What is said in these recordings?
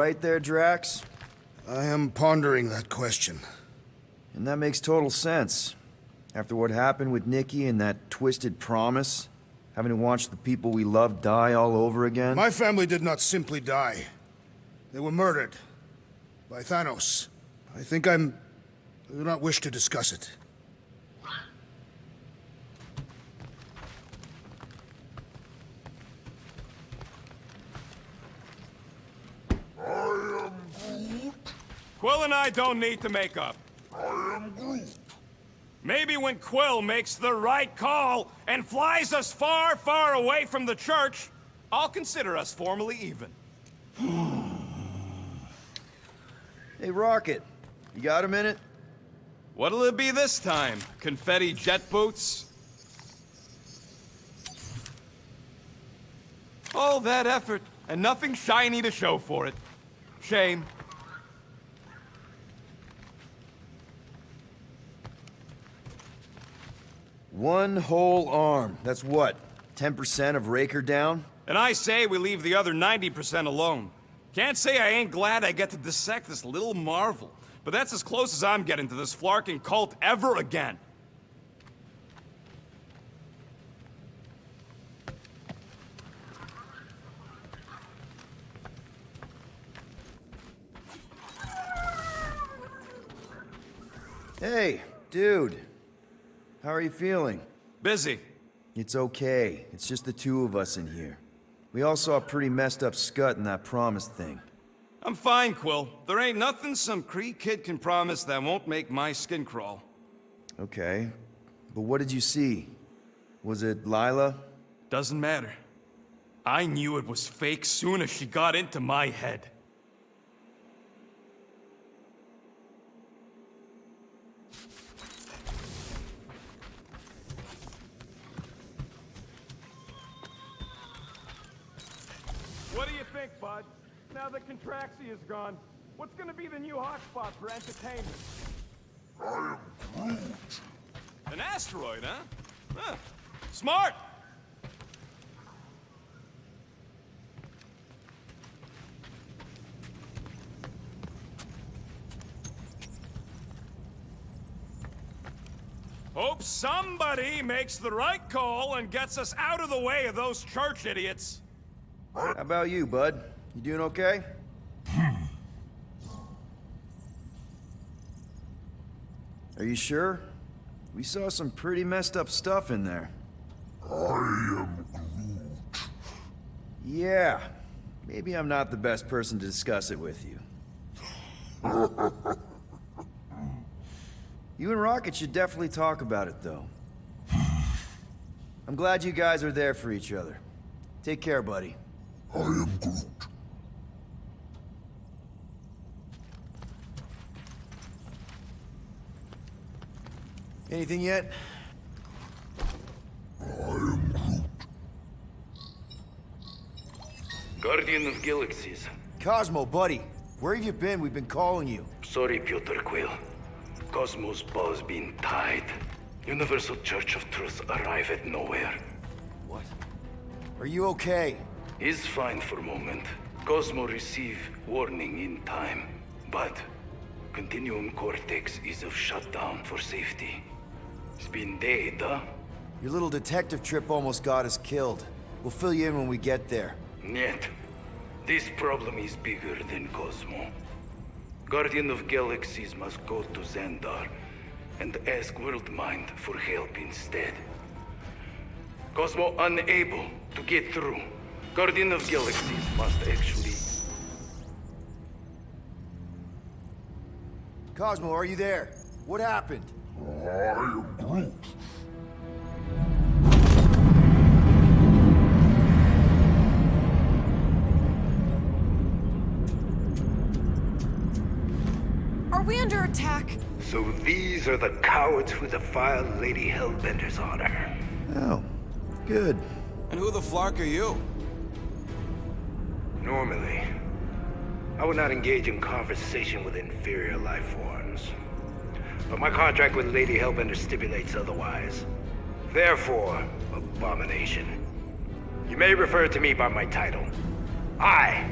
right there, Drax? I am pondering that question. And that makes total sense. After what happened with Nikki and that twisted promise, having to watch the people we love die all over again. My family did not simply die. They were murdered. By Thanos. I do not wish to discuss it. Quill and I don't need to make up. I am Groot. Maybe when Quill makes the right call and flies us far, far away from the church, I'll consider us formally even. Hey, Rocket. You got a minute? What'll it be this time? Confetti jet boots? All that effort, and nothing shiny to show for it. Shame. One whole arm. That's what? 10% of Raker down? And I say we leave the other 90% alone. Can't say I ain't glad I get to dissect this little marvel, but that's as close as I'm getting to this flarking cult ever again. Hey, dude. How are you feeling? Busy. It's okay. It's just the two of us in here. We all saw a pretty messed up scut in that promise thing. I'm fine, Quill. There ain't nothing some Cree kid can promise that won't make my skin crawl. Okay. But what did you see? Was it Lila? Doesn't matter. I knew it was fake soon as she got into my head. What do you think, bud? Now that Contraxi is gone, what's gonna be the new hotspot for entertainment? I am Groot. An asteroid, huh? Huh. Smart! Hope somebody makes the right call and gets us out of the way of those church idiots. How about you, bud? You doing okay? Are you sure? We saw some pretty messed up stuff in there. I am Groot. Yeah. Maybe I'm not the best person to discuss it with you. You and Rocket should definitely talk about it, though. I'm glad you guys are there for each other. Take care, buddy. I am Groot. Anything yet? I am Groot. Guardian of Galaxies. Cosmo, buddy. Where have you been? We've been calling you. Sorry, Piotr Quill. Cosmos ball's been tied. Universal Church of Truth arrive at nowhere. What? Are you okay? He's fine for a moment. Cosmo receive warning in time. But Continuum Cortex is of shutdown for safety. It's been dead, huh? Your little detective trip almost got us killed. We'll fill you in when we get there. Yet, this problem is bigger than Cosmo. Guardian of Galaxies must go to Xandar and ask Worldmind for help instead. Cosmo unable to get through. Guardian of Galaxies must actually... Cosmo, are you there? What happened? I am Groot. Are we under attack? So these are the cowards who defiled Lady Hellbender's honor. Oh, good. And who the flark are you? Normally, I would not engage in conversation with inferior life forms. But my contract with Lady Hellbender stipulates otherwise. Therefore, Abomination, you may refer to me by my title. I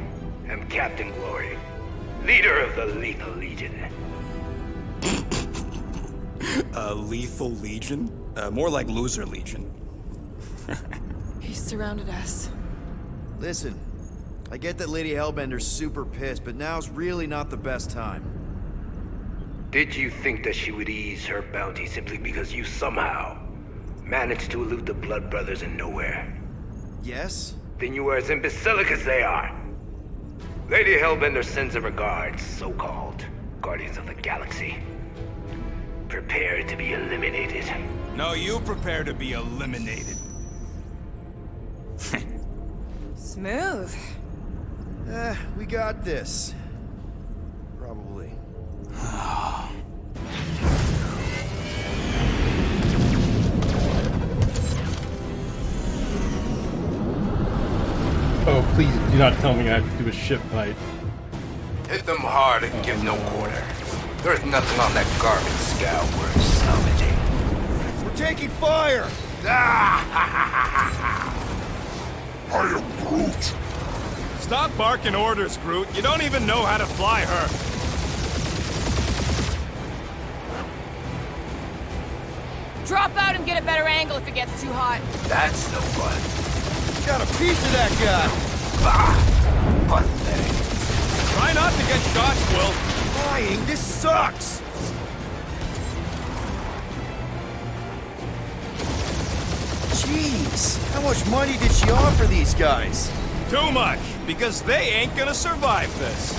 am Captain Glory, leader of the Lethal Legion. Lethal Legion? More like Loser Legion. He surrounded us. Listen, I get that Lady Hellbender's super pissed, but now's really not the best time. Did you think that she would ease her bounty simply because you somehow managed to elude the Blood Brothers in nowhere? Yes? Then you are as imbecilic as they are. Lady Hellbender sends her regards, so-called Guardians of the Galaxy. Prepare to be eliminated. No, you prepare to be eliminated. Smooth. We got this. Probably. Oh, please do not tell me I have to do a ship fight. Hit them hard and give no quarter. There's nothing on that garbage scow worth salvaging. We're taking fire! I am Groot. Stop barking orders, Groot. You don't even know how to fly her. Drop out and get a better angle if it gets too hot. That's no fun. Got a piece of that guy! Pathetic. Try not to get shot, Quill. Flying, this sucks! Jeez, how much money did she offer these guys? Too much, because they ain't gonna survive this.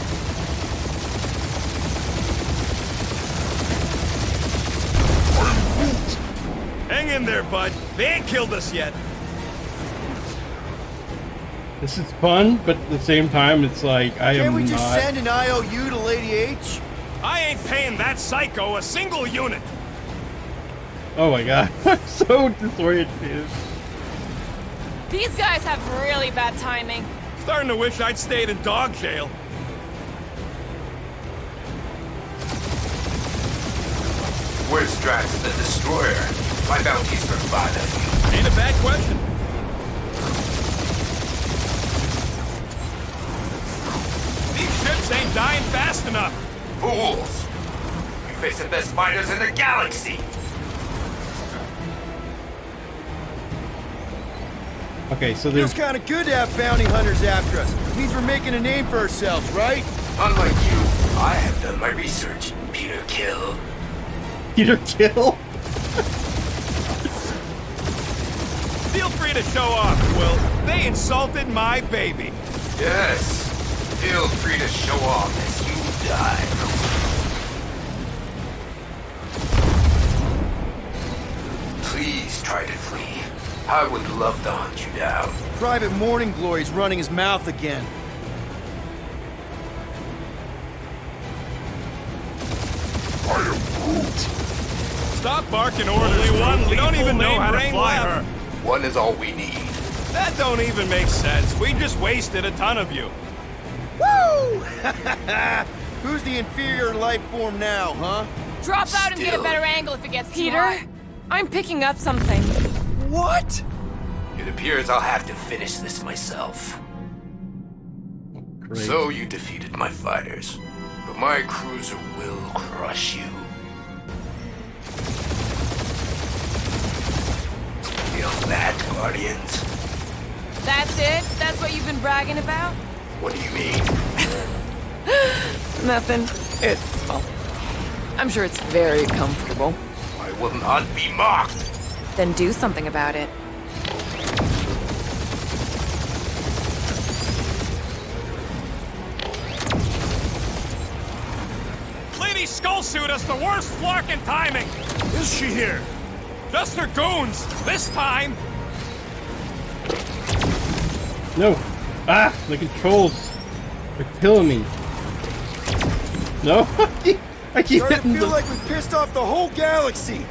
Hang in there, bud. They ain't killed us yet. This is fun, but at the same time, it's like I Can't am we just not. send an IOU to Lady H? I ain't paying that psycho a single unit. Oh my god, I'm so disoriented. These guys have really bad timing. Starting to wish I'd stayed in dog jail. Where's Drax the Destroyer? My bounty's for 5 of you. Ain't a bad question. These ships ain't dying fast enough. Fools! You face the best fighters in the galaxy! Okay, so Feels there's kind of good to have bounty hunters after us. Means we're making a name for ourselves, right? Unlike you, I have done my research, Peter Kill. Peter Kill. Feel free to show off, Quill. They insulted my baby. Yes. Feel free to show off as you die. Please try to flee. I would love to hunt you down. Private Morning Glory's running his mouth again. I am Groot. Stop barking orders. Only one. We don't even know how to fly her. One is all we need. That don't even make sense. We just wasted a ton of you. Woo! Who's the inferior life form now, huh? Drop out and get a Still. better angle if it gets too hot. Peter, I'm picking up something. What? It appears I'll have to finish this myself. Great. So you defeated my fighters, but my cruiser will crush you. Feel that, Guardians? That's it? That's what you've been bragging about? What do you mean? Nothing. It's... well, I'm sure it's very comfortable. I will not be mocked. Then do something about it. Lady Skullsuit has the worst flarkin' timing. Is she here? Just her goons. This time. No. Ah, the controls. They're killing me. No. I keep Starting to hitting feel the... like we pissed off the whole galaxy.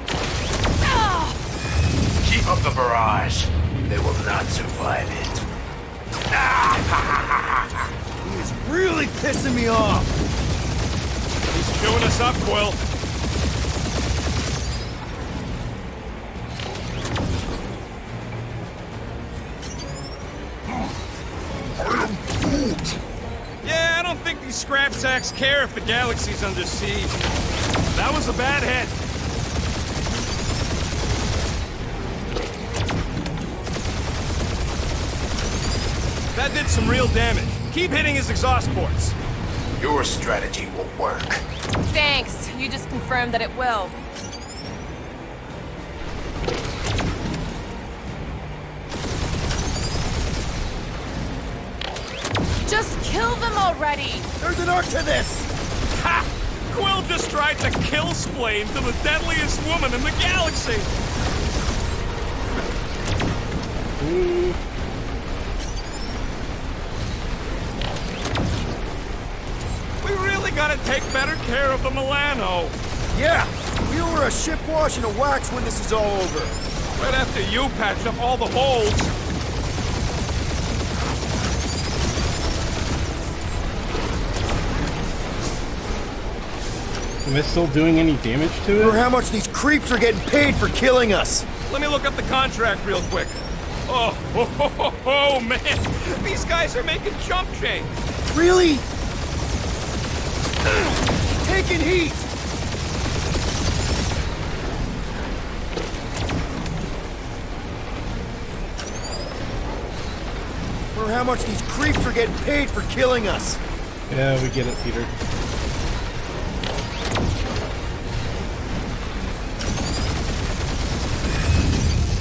Keep up the barrage. They will not survive it. He is really pissing me off. He's chewing us up, Quill. I am Groot. Yeah, sacks care if the galaxy's under siege. That was a bad hit. That did some real damage. Keep hitting his exhaust ports. Your strategy will work. Thanks. You just confirmed that it will. Just kill them already! There's an art to this! Ha! Quill just tried to kill Splain to the deadliest woman in the galaxy! We really gotta take better care of the Milano. Yeah! We owe her a ship wash and a wax when this is all over. Right after you patch up all the holes. Am I still doing any damage to Or it? how much these creeps are getting paid for killing us. Let me look up the contract real quick. Oh, man. These guys are making chump change. Really? Taking heat! Or how much these creeps are getting paid for killing us. Yeah, we get it, Peter.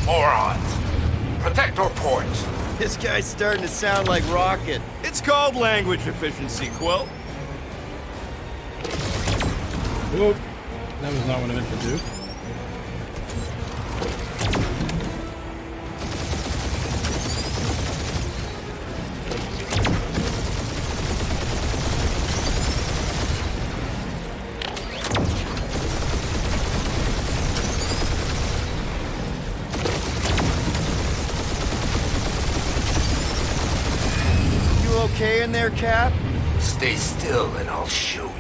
Morons! Protect our ports! This guy's starting to sound like Rocket. It's called language efficiency, Quill. Oop. That was not what I meant to do. You okay in there, Cap? Stay still and I'll show you.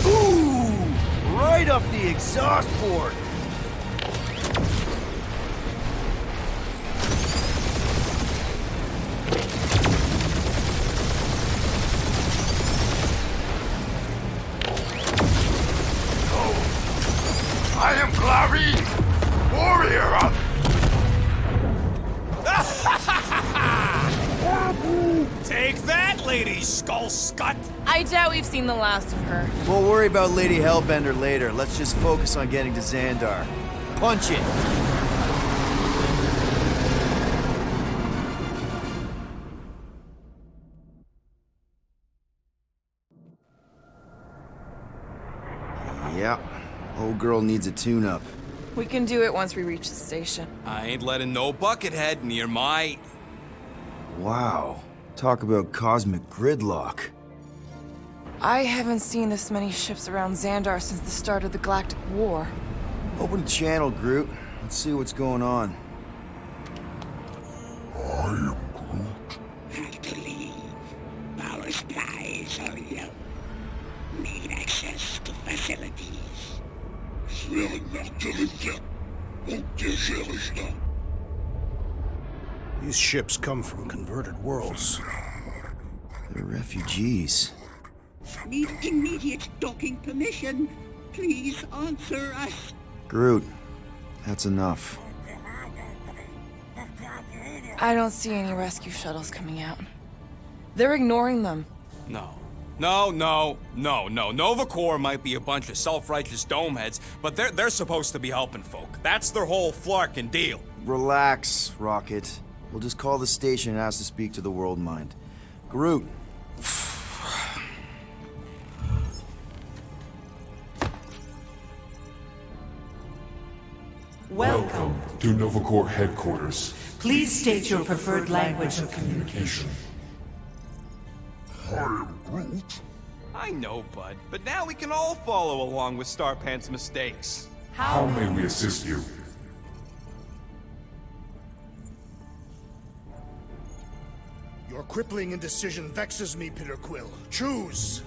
Ooh! Right up the exhaust port! I am Clary, warrior of... Take that, Lady Skull Scut! I doubt we've seen the last of her. We'll worry about Lady Hellbender later. Let's just focus on getting to Xandar. Punch it! Yeah, old girl needs a tune-up. We can do it once we reach the station. I ain't letting no buckethead near my... Wow. Talk about cosmic gridlock. I haven't seen this many ships around Xandar since the start of the Galactic War. Open the channel, Groot. Let's see what's going on. I am Groot. Have to leave. Power supplies are low. Need access to facilities. These ships come from converted worlds. They're refugees. Need immediate docking permission. Please answer us. Groot, that's enough. I don't see any rescue shuttles coming out. They're ignoring them. No. Nova Corps might be a bunch of self-righteous domeheads, but they're supposed to be helping folk. That's their whole flarkin' deal. Relax, Rocket. We'll just call the station and ask to speak to the World Mind. Groot. Welcome to Nova Corps headquarters. Please state your preferred language of Communication. I am Groot. I know, bud, but now we can all follow along with Starpant's mistakes. How may we assist you? Your crippling indecision vexes me, Peter Quill. Choose!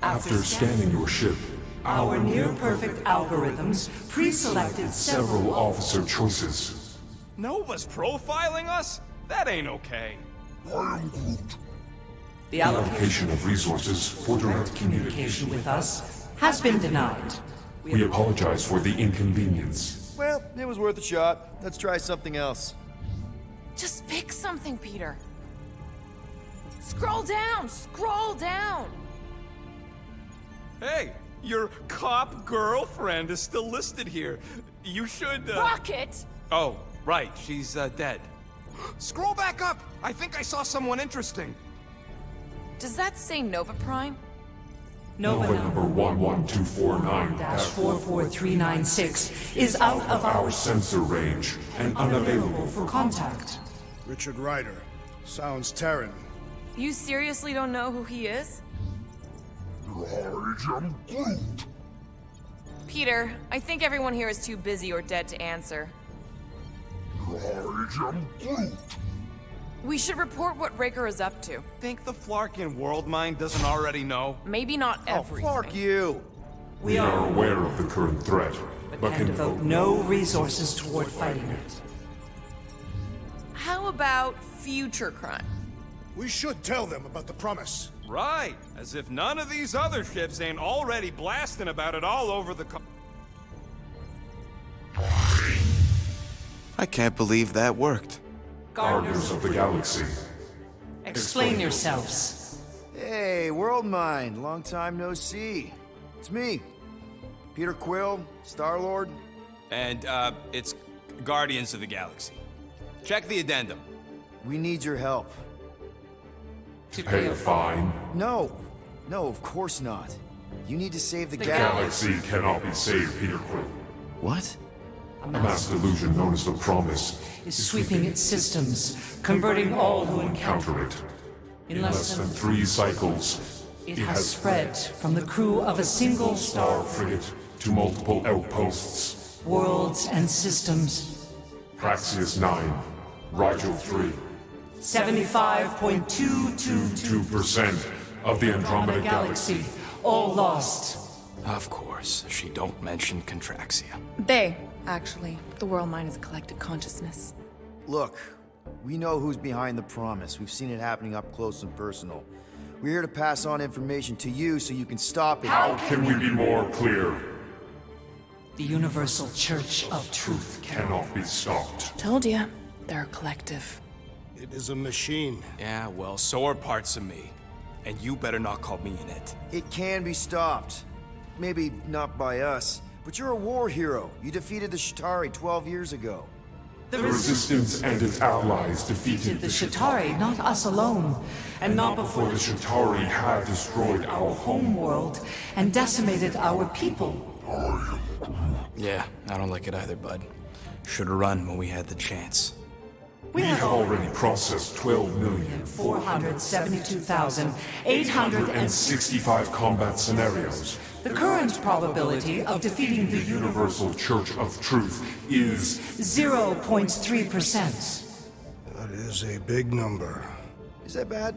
After scanning your ship, our near-perfect algorithms pre-selected several officer choices. Nova's profiling us? That ain't okay. The allocation of resources for direct communication with us has been denied. We apologize for the inconvenience. Well, it was worth a shot. Let's try something else. Just pick something, Peter. Scroll down! Scroll down! Hey, your cop girlfriend is still listed here. You should, Rocket! Oh, right, she's, dead. Scroll back up! I think I saw someone interesting. Does that say Nova Prime? Nova number 11249-44396 is out of our sensor range and unavailable for contact. Richard Ryder. Sounds Terran. You seriously don't know who he is? Peter, I think everyone here is too busy or dead to answer. We should report what Raker is up to. Think the Flarkin world mind doesn't already know? Maybe not everything. Oh, fuck you! We are aware of the current threat, but And devote no resources toward fighting it. How about future crime? We should tell them about the promise. Right, as if none of these other ships ain't already blasting about it all over the I can't believe that worked. Guardians of the Galaxy. Explain yourselves. Hey, World Mind. Long time no see. It's me. Peter Quill, Star-Lord. And, it's Guardians of the Galaxy. Check the addendum. We need your help. Pay a fine. No. No, of course not. You need to save the Galaxy cannot be saved, Peter Quill. What? A mass delusion known as the Promise Is sweeping its systems, converting all who encounter it. In In less than 3 cycles, It has spread from the crew of a single star frigate to multiple outposts. worlds and systems. Praxius 9, Rigel 3. 75.222% 2% of the Andromeda Galaxy. all lost. Of course, she don't mention Contraxia. They, actually. The World Mind is a collective consciousness. Look, we know who's behind the promise. We've seen it happening up close and personal. We're here to pass on information to you so you can stop it. How can we be more clear? The Universal Church of Truth Cannot be stopped. Told ya. They're a collective. It is a machine. Yeah, well, so are parts of me. And you better not call me in it. It can be stopped. Maybe not by us, but you're a war hero. You defeated the Shatari 12 years ago. The Resistance and its allies defeated the Shatari, not us alone, and not before the Shatari had destroyed our home. world and decimated our people. Yeah, I don't like it either, bud. Should've run when we had the chance. We have already processed 472,865 12,465 combat scenarios. The current probability of defeating the Universal Church of Truth is 0.3%. That is a big number. Is that bad?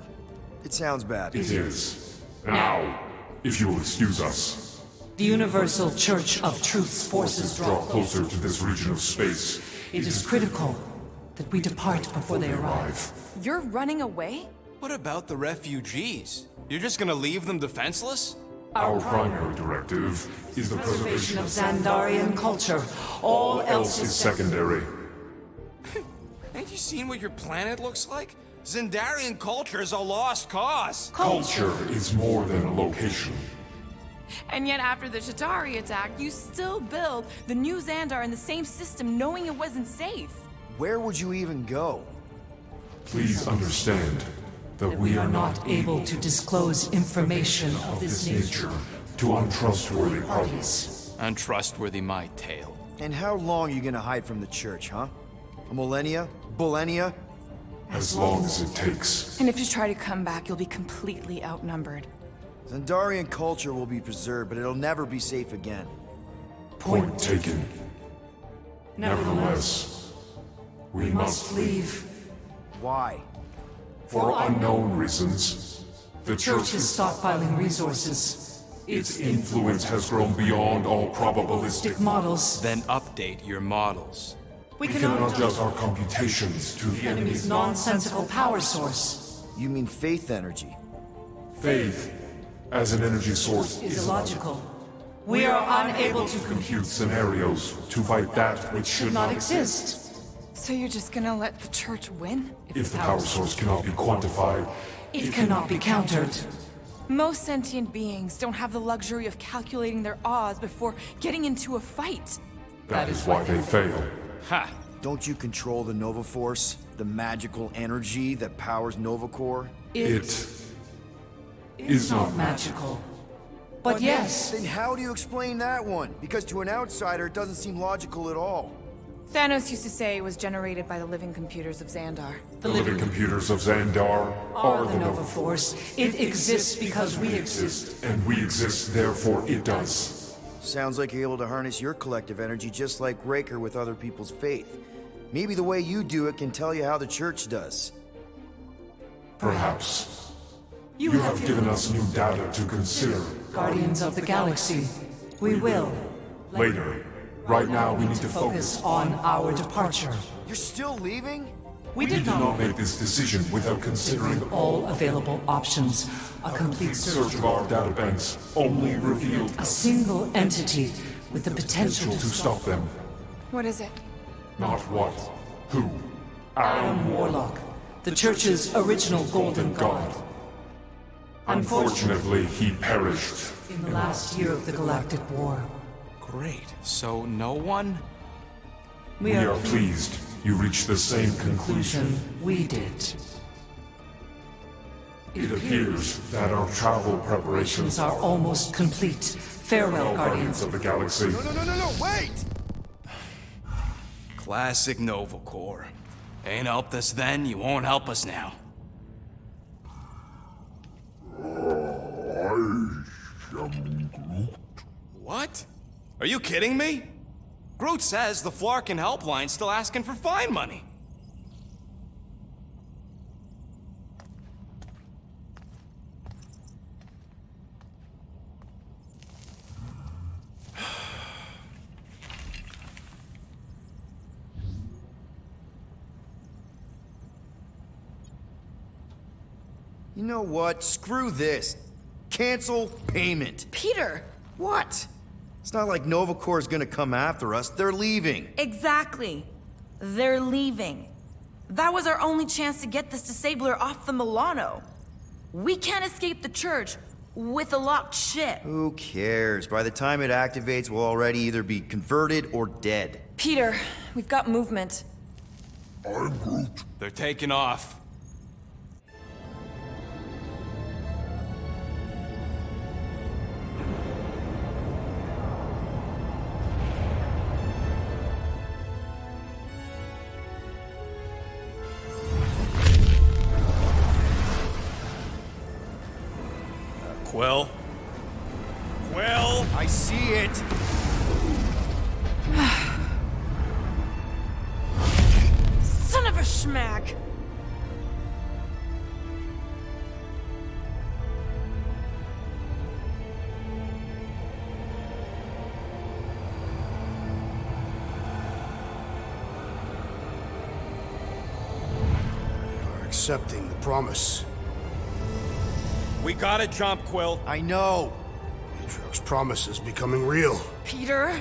It sounds bad. It is. Now, if you will excuse us, The Universal Church of Truth's forces draw closer to this region of space. It is critical that we depart before they arrive. You're running away? What about the refugees? You're just gonna leave them defenseless? Our primary directive is the preservation of Xandarian culture. All else is secondary. Ain't you seen what your planet looks like? Xandarian culture is a lost cause. Culture is more than a location. And yet after the Shatari attack, you still build the new Xandar in the same system knowing it wasn't safe. Where would you even go? Please understand that we are not able to disclose information of this nature to untrustworthy parties. Untrustworthy my tale. And how long are you gonna hide from the church, huh? A millennia? Millennia? As long as it takes. And if you try to come back, you'll be completely outnumbered. Xandarian culture will be preserved, but it'll never be safe again. Point taken. Nevertheless, we must leave. Why? For unknown reasons. The Church is stockpiling resources. Its influence has grown beyond all probabilistic Models. Then update your models. We We cannot cannot adjust our computations to the enemy's nonsensical power source. You mean faith energy? faith as an energy source Is illogical. We are unable to compute scenarios to fight that which should not exist. So you're just gonna let the church win? If the power source cannot be quantified, It cannot be countered. Most sentient beings don't have the luxury of calculating their odds before getting into a fight. that is why they fail. Ha! Don't you control the Nova Force? The magical energy that powers Nova Corps? It is not Magical. But yes, Then how do you explain that one? Because to an outsider, it doesn't seem logical at all. Thanos used to say it was generated by the living computers of Xandar. the living computers of Xandar are the Nova Force. It exists because we exist. and we exist, therefore it does. Sounds like you're able to harness your collective energy just like Raker with other people's faith. Maybe the way you do it can tell you how the church does. Perhaps. You have given us new data to consider. Guardians of the Galaxy. We will. Later. Right now we need to Focus on our departure. You're still leaving? We We did did not not make this decision without considering all available options. A complete search of our databanks only revealed A single entity with the potential to stop them. What is it? Not what, who. Adam Warlock, the Church's original Golden God. Unfortunately, he perished. In the last year of the Galactic War. Great. So no one? We We are pleased you reached the same conclusion. we did. It appears that our travel preparations These are almost complete. Farewell, Guardians Guardians. of the Galaxy. No, wait! Classic Nova Corps. Ain't helped us then, you won't help us now. What? Are you kidding me? Groot says the Flarkin helpline's still asking for fine money. You know what? Screw this. Cancel payment. Peter! What? It's not like Nova Corps is gonna come after us. They're leaving. Exactly. They're leaving. That was our only chance to get this disabler off the Milano. We can't escape the church with a locked ship. Who cares? By the time it activates, we'll already either be converted or dead. Peter, we've got movement. They're taking off. Quill? Quill? I see it. Son of a schmack! Are accepting the promise. We gotta jump, Quill. I know. Atriox's promise is becoming real. Peter?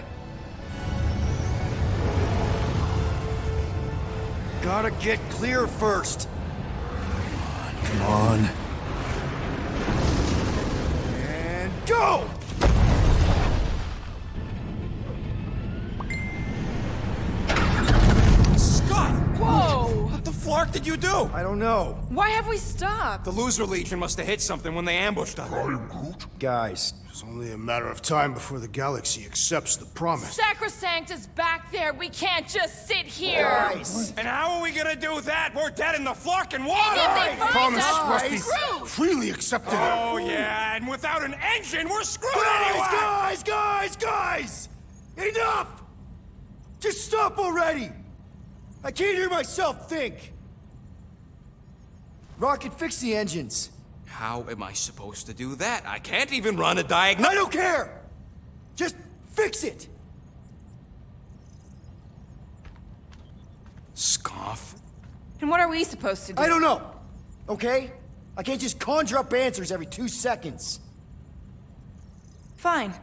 Gotta get clear first. Come on. And go! Scott! Whoa! What the flark did you do? I don't know. Why have we stopped? The Loser Legion must have hit something when they ambushed us. Guys, It's only a matter of time before the galaxy accepts the promise. Sacrosanct is back there. We can't just sit here. guys. And how are we gonna do that? We're dead in the flarkin' water! If they find Promise us, must we're be screwed. freely accepted. Oh yeah, and without an engine, we're screwed anyway! Guys! Enough! Just stop already! I can't hear myself think! Rocket, fix the engines. How am I supposed to do that? I can't even run a diagnose. I don't care! Just fix it! Scoff? And what are we supposed to do? I don't know, okay? I can't just conjure up answers every 2 seconds. Fine.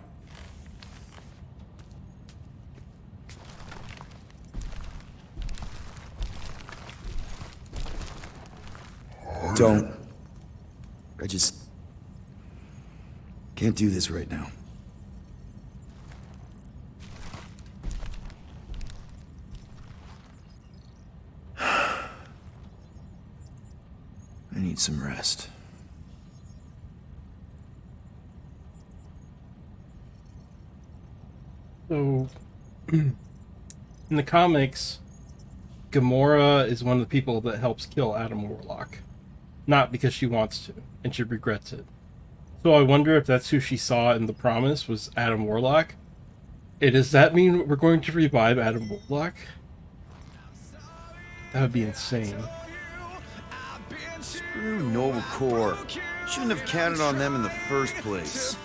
Don't. I just... can't do this right now. I need some rest. So, in the comics, Gamora is one of the people that helps kill Adam Warlock. Not because she wants to, and she regrets it. So I wonder if that's who she saw in The Promise, was Adam Warlock. And does that mean we're going to revive Adam Warlock? That would be insane. Screw Noble Corps. Shouldn't have counted on them in the first place.